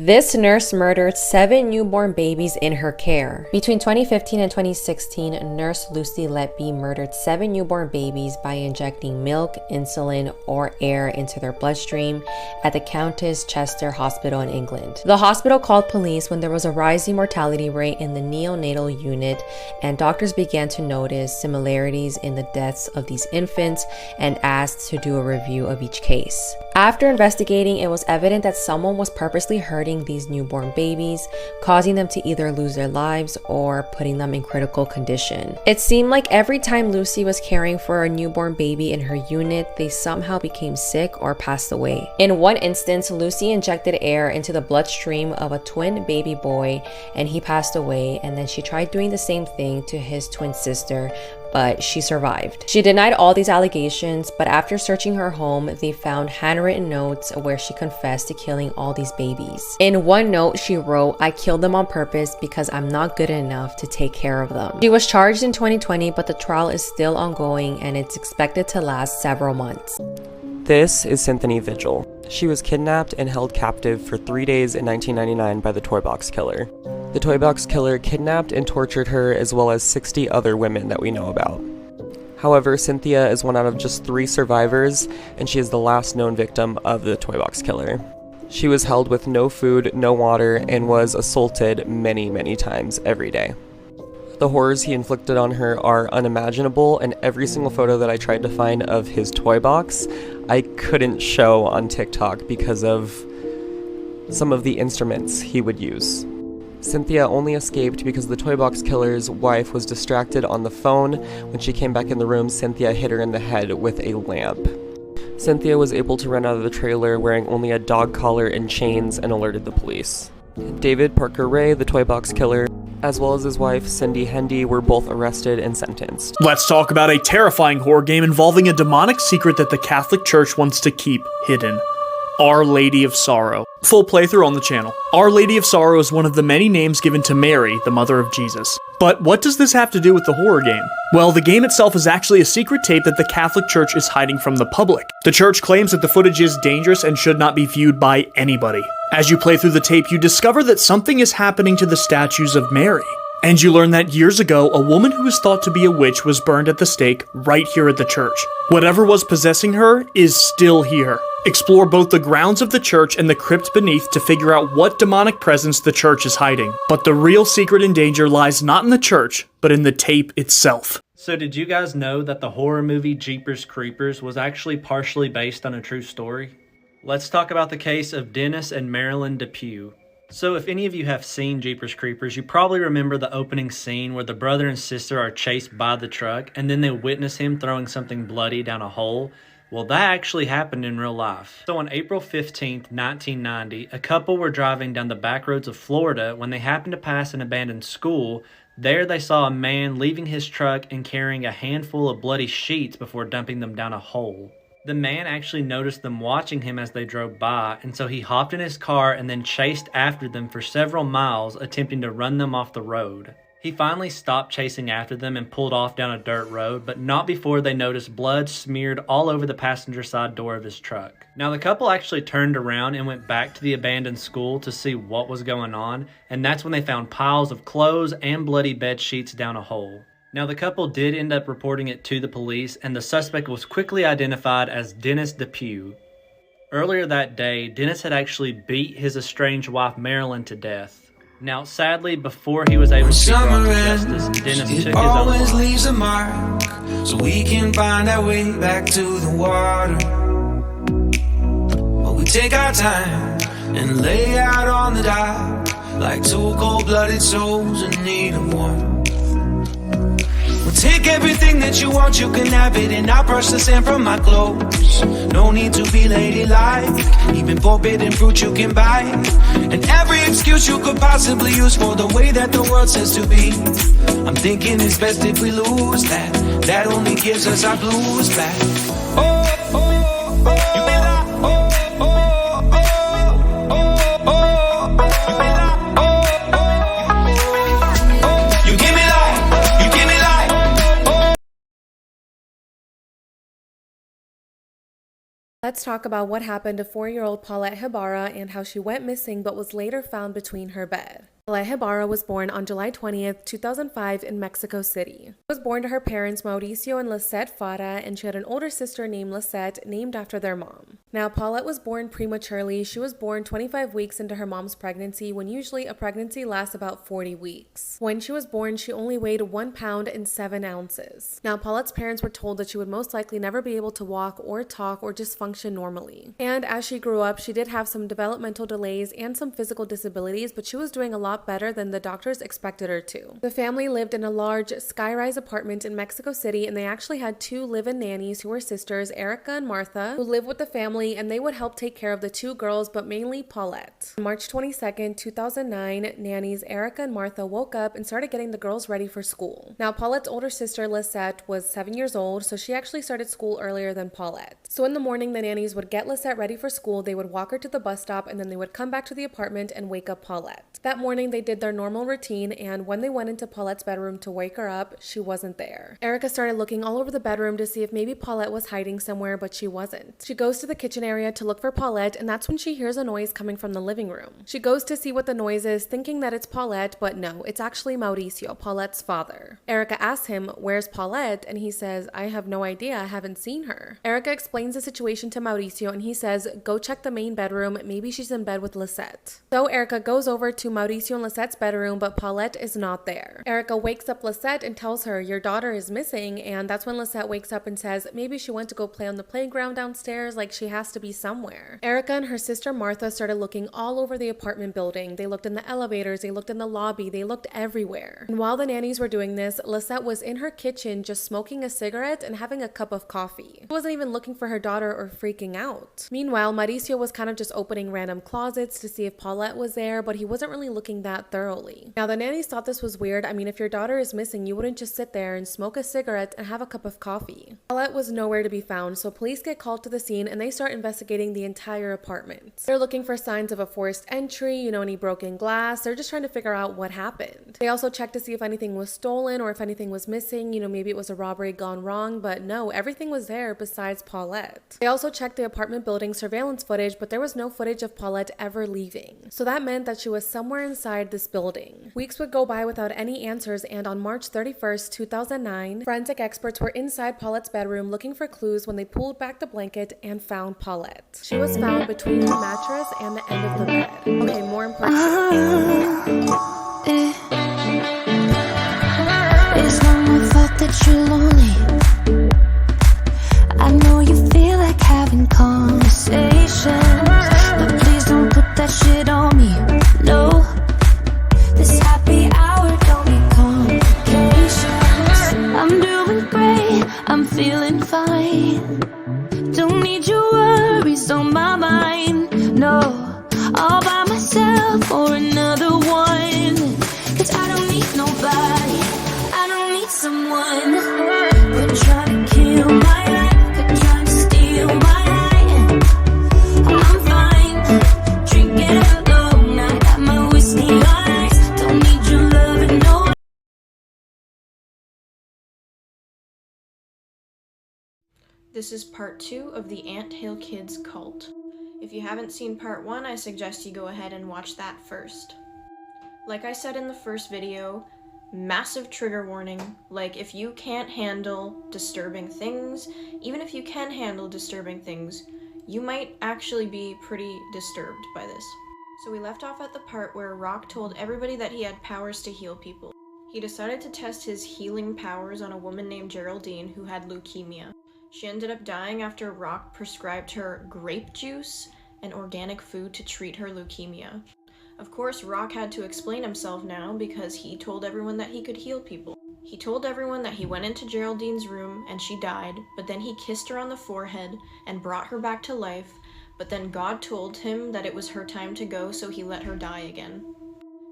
This nurse murdered 7 newborn babies in her care. Between 2015 and 2016, nurse Lucy Letby murdered 7 newborn babies by injecting milk, insulin, or air into their bloodstream at the Countess Chester Hospital in England. The hospital called police when there was a rising mortality rate in the neonatal unit, and doctors began to notice similarities in the deaths of these infants and asked to do a review of each case. After investigating, it was evident that someone was purposely hurting these newborn babies, causing them to either lose their lives or putting them in critical condition. It seemed like every time Lucy was caring for a newborn baby in her unit, they somehow became sick or passed away. In one instance, Lucy injected air into the bloodstream of a twin baby boy and he passed away, and then she tried doing the same thing to his twin sister, but she survived. She denied all these allegations, but after searching her home, they found handwritten notes where she confessed to killing all these babies. In one note, she wrote, "I killed them on purpose because I'm not good enough to take care of them." She was charged in 2020, but the trial is still ongoing and it's expected to last several months. This is Cynthia Vigil. She was kidnapped and held captive for 3 days in 1999 by the Toybox Killer. The Toybox Killer kidnapped and tortured her, as well as 60 other women that we know about. However, Cynthia is one out of just 3 survivors, and she is the last known victim of the Toybox Killer. She was held with no food, no water, and was assaulted many, many times every day. The horrors he inflicted on her are unimaginable, and every single photo that I tried to find of his toy box, I couldn't show on TikTok because of some of the instruments he would use. Cynthia only escaped because the Toybox Killer's wife was distracted on the phone. When she came back in the room, Cynthia hit her in the head with a lamp. Cynthia was able to run out of the trailer wearing only a dog collar and chains and alerted the police. David Parker Ray, the Toybox Killer, as well as his wife, Cindy Hendy, were both arrested and sentenced. Let's talk about a terrifying horror game involving a demonic secret that the Catholic Church wants to keep hidden. Our Lady of Sorrow. Full playthrough on the channel. Our Lady of Sorrow is one of the many names given to Mary, the mother of Jesus. But what does this have to do with the horror game? Well, the game itself is actually a secret tape that the Catholic Church is hiding from the public. The church claims that the footage is dangerous and should not be viewed by anybody. As you play through the tape, you discover that something is happening to the statues of Mary. And you learn that years ago, a woman who is thought to be a witch was burned at the stake right here at the church. Whatever was possessing her is still here. Explore both the grounds of the church and the crypt beneath to figure out what demonic presence the church is hiding. But the real secret and danger lies not in the church, but in the tape itself. So did you guys know that the horror movie Jeepers Creepers was actually partially based on a true story? Let's talk about the case of Dennis and Marilyn Depew. So if any of you have seen Jeepers Creepers, you probably remember the opening scene where the brother and sister are chased by the truck and then they witness him throwing something bloody down a hole. Well, that actually happened in real life. So on April 15th, 1990, a couple were driving down the back roads of Florida when they happened to pass an abandoned school. There they saw a man leaving his truck and carrying a handful of bloody sheets before dumping them down a hole. The man actually noticed them watching him as they drove by, and so he hopped in his car and then chased after them for several miles, attempting to run them off the road. He finally stopped chasing after them and pulled off down a dirt road, but not before they noticed blood smeared all over the passenger side door of his truck. Now the couple actually turned around and went back to the abandoned school to see what was going on, and that's when they found piles of clothes and bloody bed sheets down a hole. Now the couple did end up reporting it to the police, and the suspect was quickly identified as Dennis Depew. Earlier that day, Dennis had actually beat his estranged wife Marilyn to death. Now sadly, before he was able to be brought to justice, Dennis took his own life. Leaves a mark, so we can find our way back to the water. But we take our time and lay out on the dock like 2 cold-blooded souls in need of warmth. We'll take everything that you want, you can have it, and I'll brush the sand from my clothes. No need to be ladylike, even forbidden fruit you can buy. And every excuse you could possibly use for the way that the world says to be. I'm thinking it's best if we lose that. That only gives us our blues back. Oh, oh, oh, you be like, oh, oh, oh, oh, oh, oh, you be like, oh, oh, oh, you give me life, you give me life. Let's talk about what happened to 4-year-old Paulette Ibarra and how she went missing but was later found between her bed. Paulette Ibarra was born on July 20th, 2005 in Mexico City. She was born to her parents Mauricio and Lisette Fara, and she had an older sister named Lisette, named after their mom. Now, Paulette was born prematurely. She was born 25 weeks into her mom's pregnancy, when usually a pregnancy lasts about 40 weeks. When she was born, she only weighed 1 pound and 7 ounces. Now, Paulette's parents were told that she would most likely never be able to walk or talk or just function normally. And as she grew up, she did have some developmental delays and some physical disabilities, but she was doing a lot better than the doctors expected her to. The family lived in a large sky-rise apartment in Mexico City, and they actually had 2 live-in nannies who were sisters, Erica and Martha, who lived with the family, and they would help take care of the 2 girls, but mainly Paulette. On March 22nd, 2009, nannies Erica and Martha woke up and started getting the girls ready for school. Now, Paulette's older sister, Lisette, was 7 years old, so she actually started school earlier than Paulette. So in the morning, the nannies would get Lisette ready for school, they would walk her to the bus stop, and then they would come back to the apartment and wake up Paulette. That morning, they did their normal routine, and when they went into Paulette's bedroom to wake her up, she wasn't there. Erica started looking all over the bedroom to see if maybe Paulette was hiding somewhere, but she wasn't. She goes to the kitchen area to look for Paulette, and that's when she hears a noise coming from the living room. She goes to see what the noise is, thinking that it's Paulette, but no, it's actually Mauricio, Paulette's father. Erica asks him, "Where's Paulette?" And he says, "I have no idea, I haven't seen her." Erica explains the situation to Mauricio, and he says, "Go check the main bedroom, maybe she's in bed with Lisette." So Erica goes over to Mauricio and Lisette's bedroom, but Paulette is not there. Erica wakes up Lisette and tells her, "Your daughter is missing," and that's when Lisette wakes up and says maybe she went to go play on the playground downstairs, like she has to be somewhere. Erica and her sister Martha started looking all over the apartment building. They looked in the elevators, they looked in the lobby, they looked everywhere. And while the nannies were doing this, Lisette was in her kitchen just smoking a cigarette and having a cup of coffee. She wasn't even looking for her daughter or freaking out. Meanwhile, Mauricio was kind of just opening random closets to see if Paulette was there, but he wasn't really looking that thoroughly. Now, the nannies thought this was weird. I mean, if your daughter is missing, you wouldn't just sit there and smoke a cigarette and have a cup of coffee. Paulette was nowhere to be found, so police get called to the scene and they start investigating the entire apartment. They're looking for signs of a forced entry, any broken glass. They're just trying to figure out what happened. They also checked to see if anything was stolen or if anything was missing, maybe it was a robbery gone wrong, but no, everything was there besides Paulette. They also checked the apartment building surveillance footage, but there was no footage of Paulette ever leaving. So that meant that she was somewhere inside this building. Weeks would go by without any answers, and on March 31st, 2009, forensic experts were inside Paulette's bedroom looking for clues when they pulled back the blanket and found Paulette. She was found between the mattress and the end of the bed. Okay, more important. It's not my fault that you're lonely. I know you feel like having conversations, but please don't put that shit on me. No, this happy hour don't need complications. I'm doing great, I'm feeling fine. Don't need your worries on my mind. No, all by myself or another one. 'Cause I don't need nobody, I don't need someone. Quit trying to kill my life, quit trying to steal my life. I'm fine, drinking alone, I got my whiskey on ice. Don't need your love and no. This is part 2 of the Anthill Kids cult. If you haven't seen part 1, I suggest you go ahead and watch that first. Like I said in the first video, massive trigger warning. Like, if you can't handle disturbing things, even if you can handle disturbing things, you might actually be pretty disturbed by this. So we left off at the part where Rock told everybody that he had powers to heal people. He decided to test his healing powers on a woman named Geraldine who had leukemia. She ended up dying after Rock prescribed her grape juice and organic food to treat her leukemia. Of course, Rock had to explain himself now because he told everyone that he could heal people. He told everyone that he went into Geraldine's room and she died, but then he kissed her on the forehead and brought her back to life, but then God told him that it was her time to go, so he let her die again.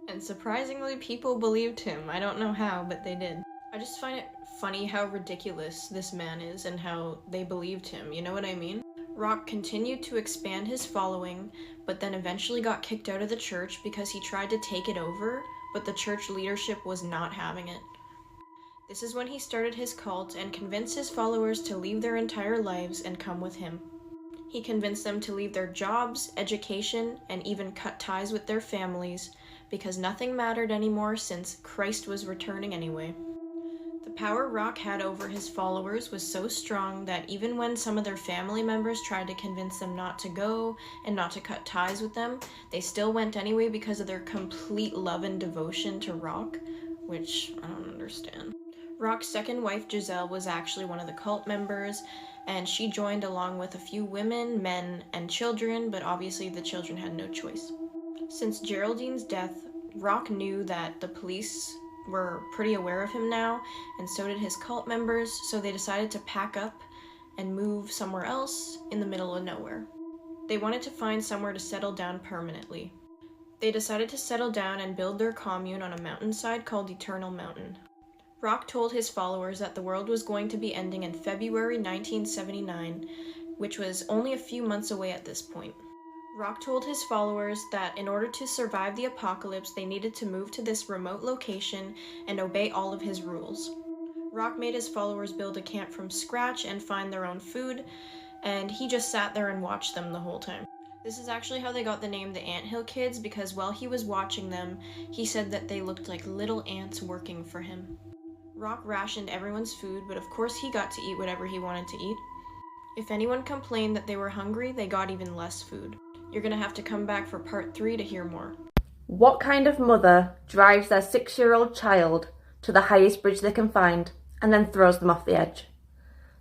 And surprisingly, people believed him. I don't know how, but they did. I just find it funny how ridiculous this man is and how they believed him, you know what I mean? Rock continued to expand his following, but then eventually got kicked out of the church because he tried to take it over, but the church leadership was not having it. This is when he started his cult and convinced his followers to leave their entire lives and come with him. He convinced them to leave their jobs, education, and even cut ties with their families because nothing mattered anymore since Christ was returning anyway. The power Rock had over his followers was so strong that even when some of their family members tried to convince them not to go and not to cut ties with them, they still went anyway because of their complete love and devotion to Rock, which I don't understand. Rock's second wife, Giselle, was actually one of the cult members, and she joined along with a few women, men, and children, but obviously the children had no choice. Since Geraldine's death, Rock knew that the police were pretty aware of him now, and so did his cult members, so they decided to pack up and move somewhere else in the middle of nowhere. They wanted to find somewhere to settle down permanently. They decided to settle down and build their commune on a mountainside called Eternal Mountain. Rock told his followers that the world was going to be ending in February 1979, which was only a few months away at this point. Rock told his followers that in order to survive the apocalypse, they needed to move to this remote location and obey all of his rules. Rock made his followers build a camp from scratch and find their own food, and he just sat there and watched them the whole time. This is actually how they got the name the Anthill Kids, because while he was watching them, he said that they looked like little ants working for him. Rock rationed everyone's food, but of course he got to eat whatever he wanted to eat. If anyone complained that they were hungry, they got even less food. You're gonna have to come back for part 3 to hear more. What kind of mother drives their 6-year-old child to the highest bridge they can find and then throws them off the edge?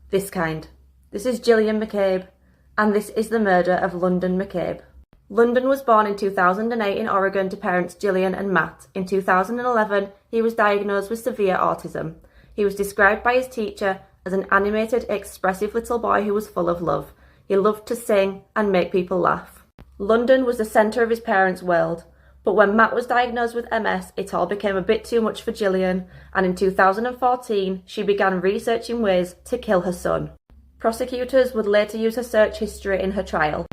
This kind. This is Jillian McCabe, and this is the murder of London McCabe. London was born in 2008 in Oregon to parents Jillian and Matt. In 2011, he was diagnosed with severe autism. He was described by his teacher as an animated, expressive little boy who was full of love. He loved to sing and make people laugh. London was the centre of his parents' world, but when Matt was diagnosed with MS, it all became a bit too much for Jillian, and in 2014, she began researching ways to kill her son. Prosecutors would later use her search history in her trial.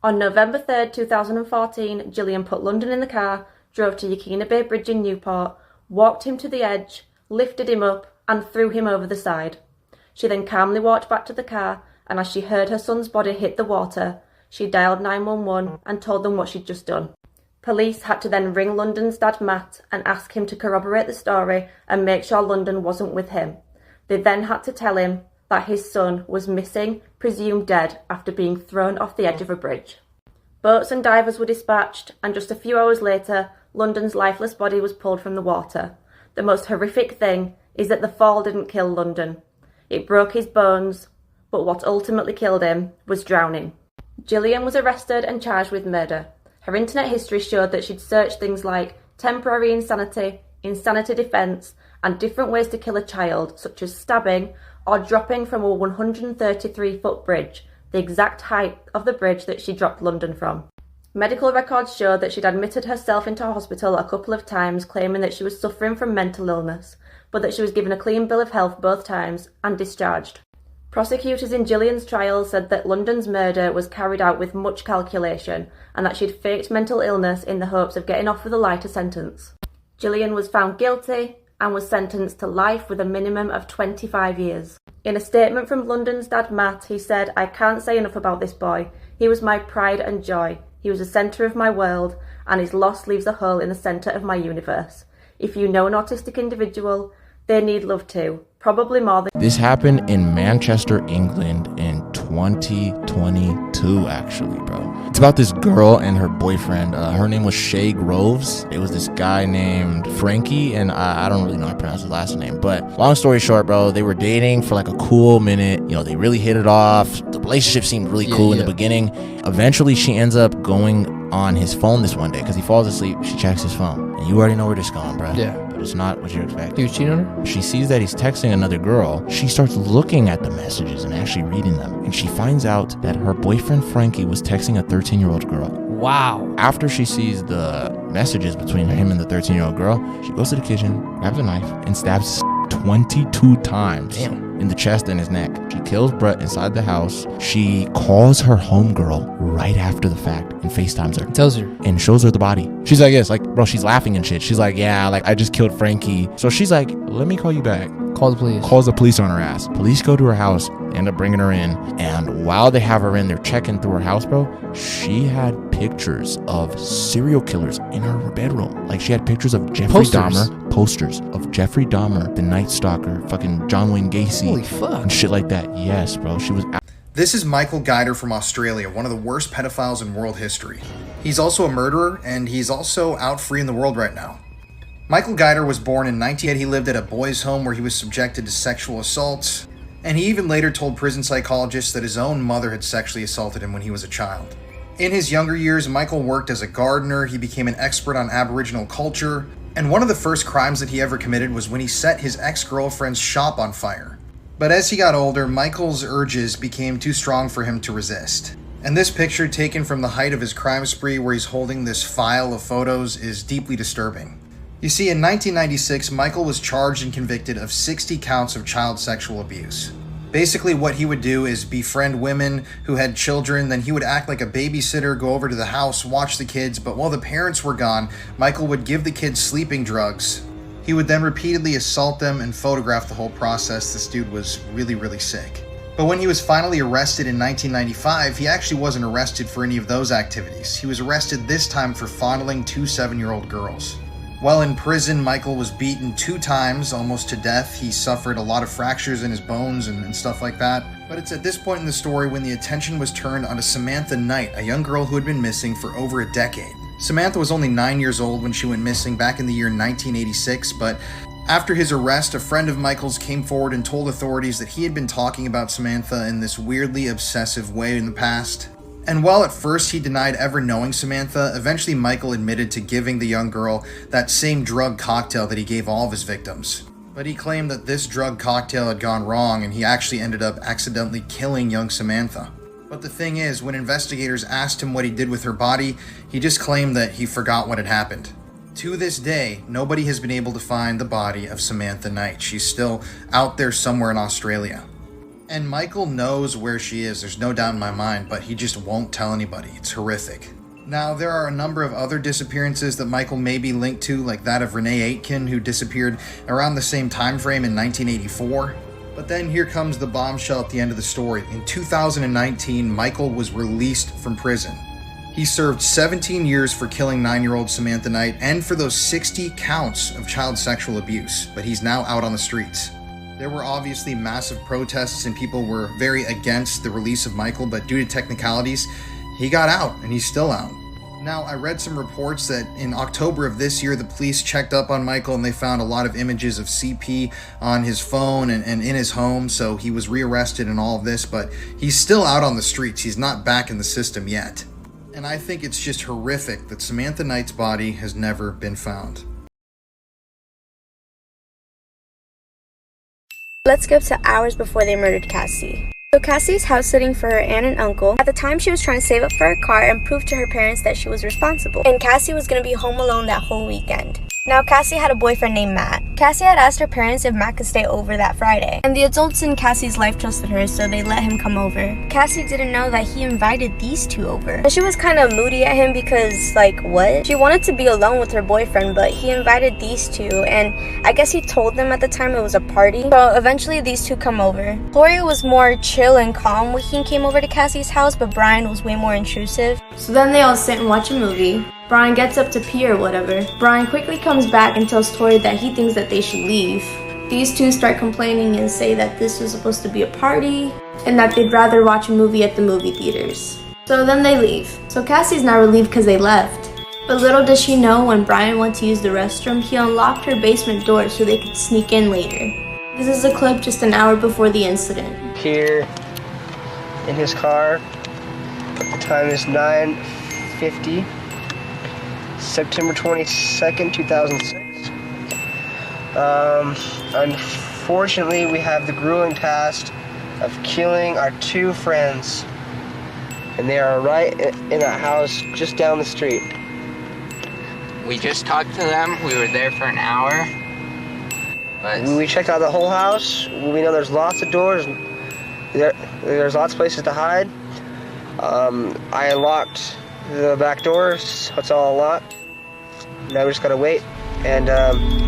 On November 3rd, 2014, Jillian put London in the car, drove to Yaquina Bay Bridge in Newport, walked him to the edge, lifted him up, and threw him over the side. She then calmly walked back to the car, and as she heard her son's body hit the water, she dialed 911 and told them what she'd just done. Police had to then ring London's dad Matt and ask him to corroborate the story and make sure London wasn't with him. They then had to tell him that his son was missing, presumed dead, after being thrown off the edge of a bridge. Boats and divers were dispatched, and just a few hours later, London's lifeless body was pulled from the water. The most horrific thing is that the fall didn't kill London. It broke his bones, but what ultimately killed him was drowning. Jillian was arrested and charged with murder. Her internet history showed that she'd searched things like temporary insanity, insanity defence, and different ways to kill a child, such as stabbing or dropping from a 133-foot bridge, the exact height of the bridge that she dropped London from. Medical records showed that she'd admitted herself into hospital a couple of times, claiming that she was suffering from mental illness, but that she was given a clean bill of health both times and discharged. Prosecutors in Jillian's trial said that London's murder was carried out with much calculation and that she'd faked mental illness in the hopes of getting off with a lighter sentence. Jillian was found guilty and was sentenced to life with a minimum of 25 years. In a statement from London's dad Matt, he said, "I can't say enough about this boy. He was my pride and joy. He was the centre of my world, and his loss leaves a hole in the centre of my universe. If you know an autistic individual, they need love too. Probably more than..." This happened in Manchester, England in 2022, actually, bro. It's about this girl and her boyfriend. Her name was Shea Groves. It was this guy named Frankie, and I don't really know how to pronounce his last name. But long story short, bro, they were dating for like a cool minute. You know, they really hit it off. The relationship seemed really cool in the beginning. Eventually, she ends up going on his phone this one day because he falls asleep. She checks his phone. And you already know where this is going, bro. Yeah. It's not what you're expecting. He was cheating on her? She sees that he's texting another girl. She starts looking at the messages and actually reading them. And she finds out that her boyfriend Frankie was texting a 13-year-old girl. Wow. After she sees the messages between him and the 13-year-old girl, she goes to the kitchen, grabs a knife, and stabs 22 times in the chest and his neck. She kills Brett inside the house. She calls her homegirl right after the fact and FaceTimes her. Tells her. And shows her the body. She's like, yes, like, bro, she's laughing and shit. She's like, yeah, like, I just killed Frankie. So she's like, let me call you back. Calls the police. Calls the police on her ass. Police go to her house, end up bringing her in, and while they have her in, they're checking through her house, bro. She had pictures of serial killers in her bedroom. Like, she had pictures of Jeffrey Dahmer. Posters of Jeffrey Dahmer, the Night Stalker, fucking John Wayne Gacy. Holy fuck. And shit like that. Yes, bro. She was... This is Michael Guider from Australia, one of the worst pedophiles in world history. He's also a murderer, and he's also out free in the world right now. Michael Guider was born in 1980. He lived at a boys' home where he was subjected to sexual assaults, and he even later told prison psychologists that his own mother had sexually assaulted him when he was a child. In his younger years, Michael worked as a gardener. He became an expert on Aboriginal culture, and one of the first crimes that he ever committed was when he set his ex-girlfriend's shop on fire. But as he got older, Michael's urges became too strong for him to resist. And this picture, taken from the height of his crime spree where he's holding this file of photos, is deeply disturbing. You see, in 1996, Michael was charged and convicted of 60 counts of child sexual abuse. Basically, what he would do is befriend women who had children, then he would act like a babysitter, go over to the house, watch the kids, but while the parents were gone, Michael would give the kids sleeping drugs. He would then repeatedly assault them and photograph the whole process. This dude was really, really sick. But when he was finally arrested in 1995, he actually wasn't arrested for any of those activities. He was arrested this time for fondling 2 7-year-old girls. While in prison, Michael was beaten 2 times, almost to death. He suffered a lot of fractures in his bones and stuff like that. But it's at this point in the story when the attention was turned onto Samantha Knight, a young girl who had been missing for over a decade. Samantha was only 9 years old when she went missing back in the year 1986, but after his arrest, a friend of Michael's came forward and told authorities that he had been talking about Samantha in this weirdly obsessive way in the past. And while at first he denied ever knowing Samantha, eventually Michael admitted to giving the young girl that same drug cocktail that he gave all of his victims. But he claimed that this drug cocktail had gone wrong and he actually ended up accidentally killing young Samantha. But the thing is, when investigators asked him what he did with her body, he just claimed that he forgot what had happened. To this day, nobody has been able to find the body of Samantha Knight. She's still out there somewhere in Australia. And Michael knows where she is, there's no doubt in my mind, but he just won't tell anybody. It's horrific. Now, there are a number of other disappearances that Michael may be linked to, like that of Renee Aitken, who disappeared around the same time frame in 1984. But then here comes the bombshell at the end of the story. In 2019, Michael was released from prison. He served 17 years for killing 9-year-old Samantha Knight and for those 60 counts of child sexual abuse, but he's now out on the streets. There were obviously massive protests and people were very against the release of Michael, but due to technicalities, he got out and he's still out. Now, I read some reports that in October of this year, the police checked up on Michael and they found a lot of images of CP on his phone and in his home, so he was rearrested and all of this, but he's still out on the streets. He's not back in the system yet. And I think it's just horrific that Samantha Knight's body has never been found. Let's skip to hours before they murdered Cassie. So Cassie's house sitting for her aunt and uncle. At the time, she was trying to save up for a car and prove to her parents that she was responsible. And Cassie was going to be home alone that whole weekend. Now, Cassie had a boyfriend named Matt. Cassie had asked her parents if Matt could stay over that Friday. And the adults in Cassie's life trusted her, so they let him come over. Cassie didn't know that he invited these two over. And she was kind of moody at him because, like, what? She wanted to be alone with her boyfriend, but he invited these two, and I guess he told them at the time it was a party. So eventually these two come over. Gloria was more chill and calm when he came over to Cassie's house, but Brian was way more intrusive. So then they all sit and watch a movie. Brian gets up to pee or whatever. Brian quickly comes back and tells Tori that he thinks that they should leave. These two start complaining and say that this was supposed to be a party and that they'd rather watch a movie at the movie theaters. So then they leave. So Cassie's not relieved because they left. But little does she know, when Brian went to use the restroom, he unlocked her basement door so they could sneak in later. This is a clip just an hour before the incident. Here in his car, the time is 9:50. September 22nd, 2006. Unfortunately, we have the grueling task of killing our two friends. And they are right in a house just down the street. We just talked to them. We were there for an hour. But We checked out the whole house. We know there's lots of doors. There's lots of places to hide. I unlocked the back doors, so it's all unlocked. Now we just gotta wait and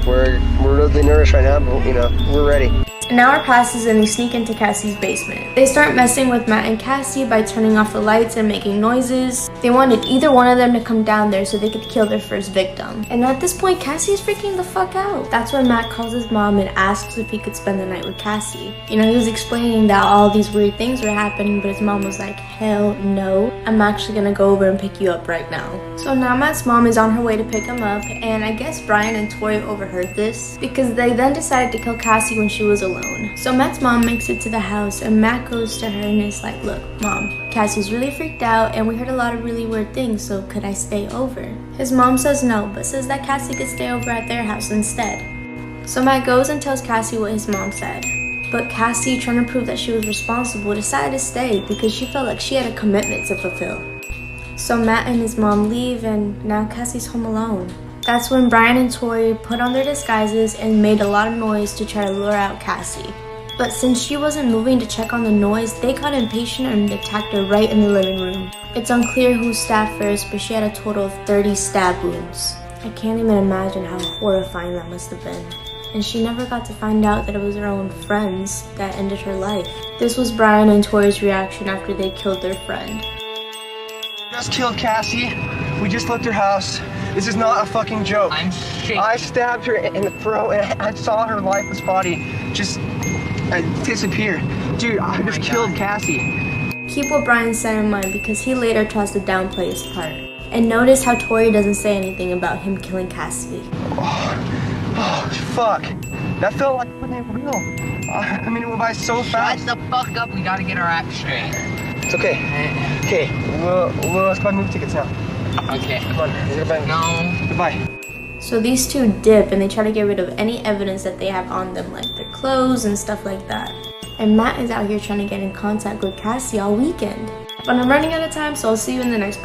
we're really nervous right now, but you know, we're ready. An hour passes and they sneak into Cassie's basement. They start messing with Matt and Cassie by turning off the lights and making noises. They wanted either one of them to come down there so they could kill their first victim. And at this point, Cassie's freaking the fuck out. That's when Matt calls his mom and asks if he could spend the night with Cassie. You know, he was explaining that all these weird things were happening, but his mom was like, hell no, I'm actually gonna go over and pick you up right now. So now Matt's mom is on her way to pick him up, and I guess Brian and Tori overheard this because they then decided to kill Cassie when she was alone. So Matt's mom makes it to the house, and Matt goes to her and is like, look, mom, Cassie's really freaked out and we heard a lot of really weird things, so could I stay over? His mom says no, but says that Cassie could stay over at their house instead. So Matt goes and tells Cassie what his mom said. But Cassie, trying to prove that she was responsible, decided to stay because she felt like she had a commitment to fulfill. So Matt and his mom leave, and now Cassie's home alone. That's when Brian and Tori put on their disguises and made a lot of noise to try to lure out Cassie. But since she wasn't moving to check on the noise, they got impatient and attacked her right in the living room. It's unclear who stabbed first, but she had a total of 30 stab wounds. I can't even imagine how horrifying that must have been. And she never got to find out that it was her own friends that ended her life. This was Brian and Tori's reaction after they killed their friend. Just killed Cassie. We just left her house. This is not a fucking joke. I'm shaking. I stabbed her in the throat and I saw her lifeless body just disappear. Dude, I just killed Cassie. Keep what Brian said in mind because he later tries to downplay his part. And notice how Tori doesn't say anything about him killing Cassie. Oh, fuck. That felt like fucking real. I mean, it went by so fast. Shut the fuck up. We gotta get our act straight. It's okay. Okay, let's buy movie tickets now. Okay. Come on, goodbye. No. Goodbye. So these two dip and they try to get rid of any evidence that they have on them, like their clothes and stuff like that. And Matt is out here trying to get in contact with Cassie all weekend. But I'm running out of time, so I'll see you in the next